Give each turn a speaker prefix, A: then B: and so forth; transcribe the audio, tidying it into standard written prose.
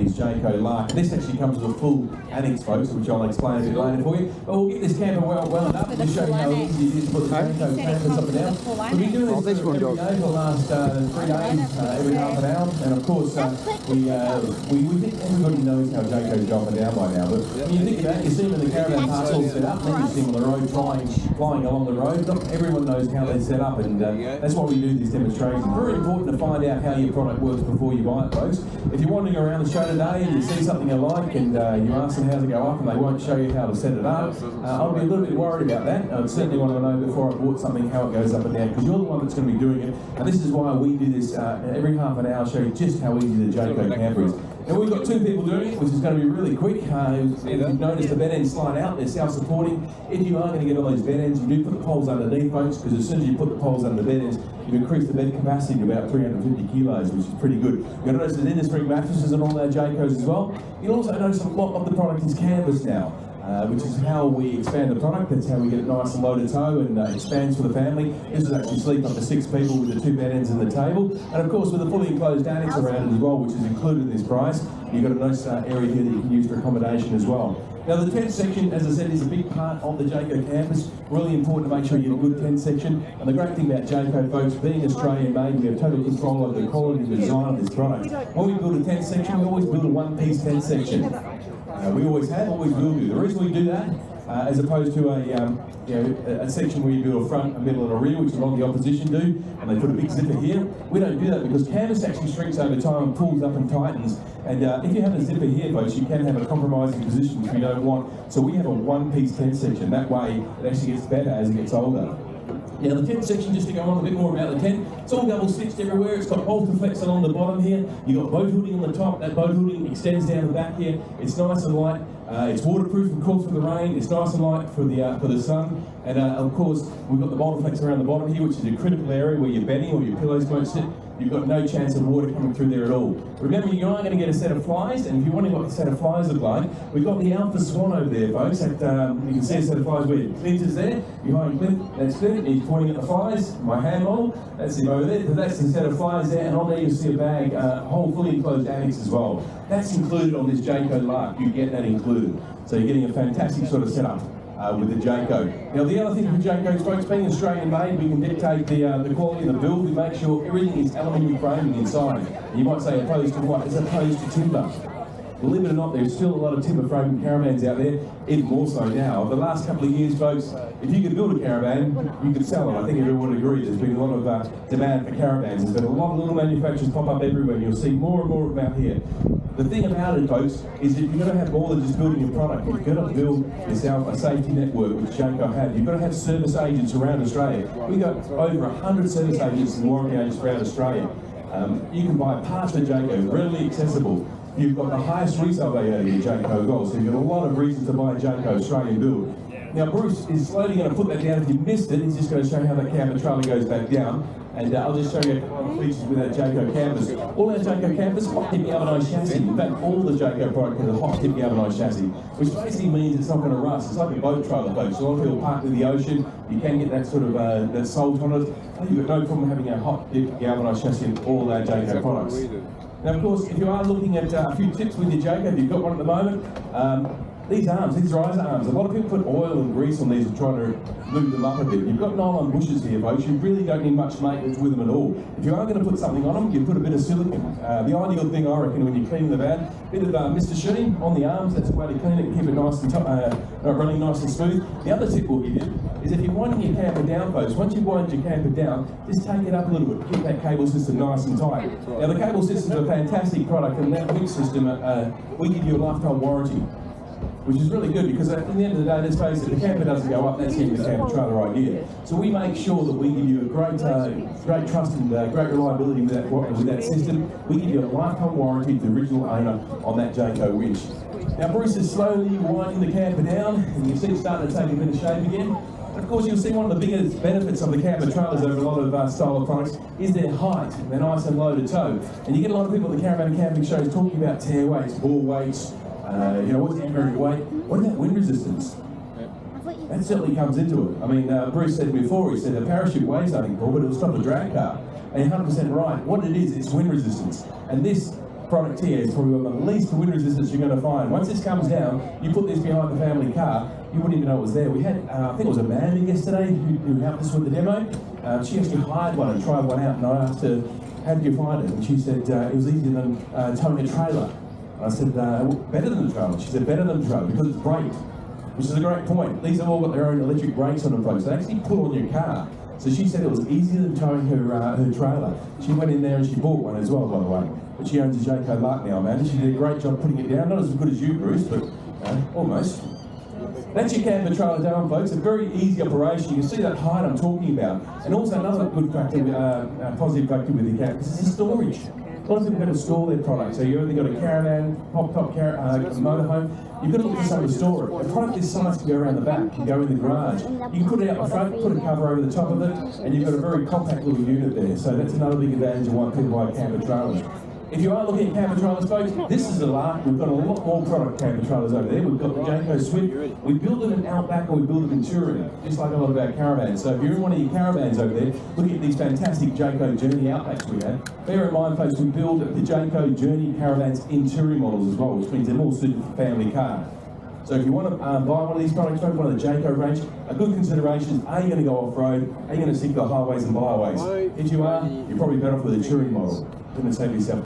A: his Jayco Lark. This actually comes with a full annex, folks, which I'll explain a bit later for you. But we'll get this camper well up to show you how easy it is to put the Jayco campers up and down. So we do this every day for the last 3 days, every half an hour. And of course, we think everybody knows how Jayco's up and down by now. But when you think about it, you see them in the caravan parks all set up, then you see them on the road flying along the road. Not everyone knows how they're set up, and that's why we do these demonstrations. It's very important to find out how your product works before you buy it, folks. If you're wandering around the show today and you see something you like and you ask them how to go up and they won't show you how to set it up, I'll be a little bit worried about that. I'd certainly want to know before I bought something how it goes up and down, because you're the one that's going to be doing it. And this is why we do this every half an hour, show you just how easy the Jayco camper is. Now we've got 2 people doing it, which is going to be really quick. If you've noticed the bed ends slide out, they're self-supporting. If you are going to get all those bed ends, you do put the poles underneath, folks, because as soon as you put the poles under the bed ends, you increase the bed capacity to about 350 kilos, which is pretty good. You'll notice there's inner-spring mattresses and all our Jaycos as well. You'll also notice a lot of the product is canvas now, which is how we expand the product. That's how we get it nice and low to toe and expands for the family. This is actually sleep up to 6 people with the 2 bed ends and the table. And of course with a fully enclosed annex around it as well, which is included in this price. You've got a nice area here that you can use for accommodation as well. Now the tent section, as I said, is a big part of the Jayco campus. Really important to make sure you get a good tent section. And the great thing about Jayco, folks, being Australian made, we have total control over the quality and design of this product. When we build a tent section, we always build a one-piece tent section. We always have, always will do. The reason we do that, as opposed to a section where you build a front, a middle and a rear, which a lot of the opposition do, and they put a big zipper here. We don't do that because canvas actually shrinks over time and pulls up and tightens. And if you have a zipper here, folks, you can have a compromising position which we don't want. So we have a one-piece tent section. That way it actually gets better as it gets older. Now the tent section, just to go on a bit more about the tent, it's all double stitched everywhere. It's got Ultraflex along the bottom here. You've got boat hooding on the top. That boat hooding extends down the back here. It's nice and light. It's waterproof, of course, for the rain. It's nice and light for the sun. And of course, we've got the Ultraflex around the bottom here, which is a critical area where your bedding or your pillows won't sit. You've got no chance of water coming through there at all. Remember, you are going to get a set of flies, and if you're wondering what the set of flies look like, we've got the Alpha Swan over there, folks. You can see a set of flies where Clint is there, behind Clint, that's Clint, he's pointing at the flies, my hand model, that's him over there. So that's the set of flies there, and on there you'll see a bag, a whole fully enclosed annex as well. That's included on this Jayco Lark, you get that included. So you're getting a fantastic sort of setup with the Jayco. Now the other thing with Jayco, folks, being Australian made, we can dictate the quality of the build. We make sure everything is aluminium framing inside. And you might say opposed to what? As opposed to timber. Believe it or not, there's still a lot of timber framing caravans out there, even more so now. Over the last couple of years, folks, if you could build a caravan, you could sell it. I think everyone would agree. There's been a lot of demand for caravans. There's been a lot of little manufacturers pop up everywhere, and you'll see more and more about here. The thing about it, folks, is that you've got to have more than just building a product. You've got to build yourself a safety network, which Jayco have. You've got to have service agents around Australia. We've got over 100 service agents and warranty agents around Australia. You can buy parts for Jayco, readily accessible. You've got the highest resale value out of your Jayco as well, so you've got a lot of reasons to buy a Jayco Australian build. Now Bruce is slowly going to put that down. If you missed it, he's just going to show you how the camper trailer goes back down. And I'll just show you a couple of features with our Jayco campers. All our Jayco campers, hot tip galvanised chassis. In fact, all the Jayco product has a hot tip galvanised chassis, which basically means it's not going to rust. It's like a boat trailer, folks. A lot of people park in the ocean. You can get that sort of that salt on it. You've got no problem having a hot dip galvanised chassis in all our Jayco products. Now, of course, if you are looking at a few tips with your Jayco, if you've got one at the moment, these arms, these riser arms, a lot of people put oil and grease on these and try to lube them up a bit. You've got nylon bushes here, folks. You really don't need much maintenance with them at all. If you are going to put something on them, you put a bit of silicone. The ideal thing, I reckon, when you're cleaning the van, a bit of Mr. Shooting on the arms. That's a way to clean it and keep it nice and running nice and smooth. The other tip we'll give you is if you're winding your camper down, folks, once you wind your camper down, just take it up a little bit. Keep that cable system nice and tight. Now, the cable system is a fantastic product, and that wick system, we give you a lifetime warranty, which is really good because at the end of the day, let's face it, the camper doesn't go up, that's in the camper trailer idea. So we make sure that we give you a great trust and great reliability with that system. We give you a lifetime warranty to the original owner on that Jayco winch. Now Bruce is slowly winding the camper down, and you see it's starting to take a bit of shape again. And of course, you'll see one of the biggest benefits of the camper trailers over a lot of style of products is their height. They're nice and low to toe. And you get a lot of people at the caravan and camping shows talking about tear weights, bore weights, what's the average weight? What about wind resistance? That certainly comes into it. I mean, Bruce said before, he said a parachute weighs nothing, Paul, but it'll stop a drag car. And you're 100% right. What it is, it's wind resistance. And this product here is probably one of the least wind resistance you're going to find. Once this comes down, you put this behind the family car, you wouldn't even know it was there. We had, I think it was Amanda yesterday who helped us with the demo. She actually hired one and tried one out, and I asked her, how did you find it? And she said, it was easier than towing a trailer. I said, better than the trailer. She said, better than the trailer because it's braked, which is a great point. These have all got their own electric brakes on them, folks. They actually pull on your car. So she said it was easier than towing her trailer. She went in there and she bought one as well, by the way. But she owns a Jayco Lark now, Amanda. She did a great job putting it down. Not as good as you, Bruce, but almost. That's your camper trailer down, folks. A very easy operation. You can see that height I'm talking about. And also another good factor, positive factor with your camper is the storage. A lot of people are going to store their products. So you've only got a caravan, pop-top motorhome. You've got to look for something to store it. A product this size can go around the back, can go in the garage. You can put it out the front, put a cover over the top of it, and you've got a very compact little unit there. So that's another big advantage of why people buy camper trailers. If you are looking at camper trailers, folks, this is the Lark. We've got a lot more product camper trailers over there. We've got the Jayco Swift. We build them in Outback or we build them in Touring, just like a lot of our caravans. So if you're in one of your caravans over there, look at these fantastic Jayco Journey Outbacks we have. Bear in mind, folks, we build the Jayco Journey caravans in Touring models as well, which means they're more suited for family car. So if you want to buy one of these products, one of the Jayco range, a good consideration is, are you going to go off-road? Are you going to stick to highways and byways? If you are, you're probably better off with a Touring model. You're going to save yourself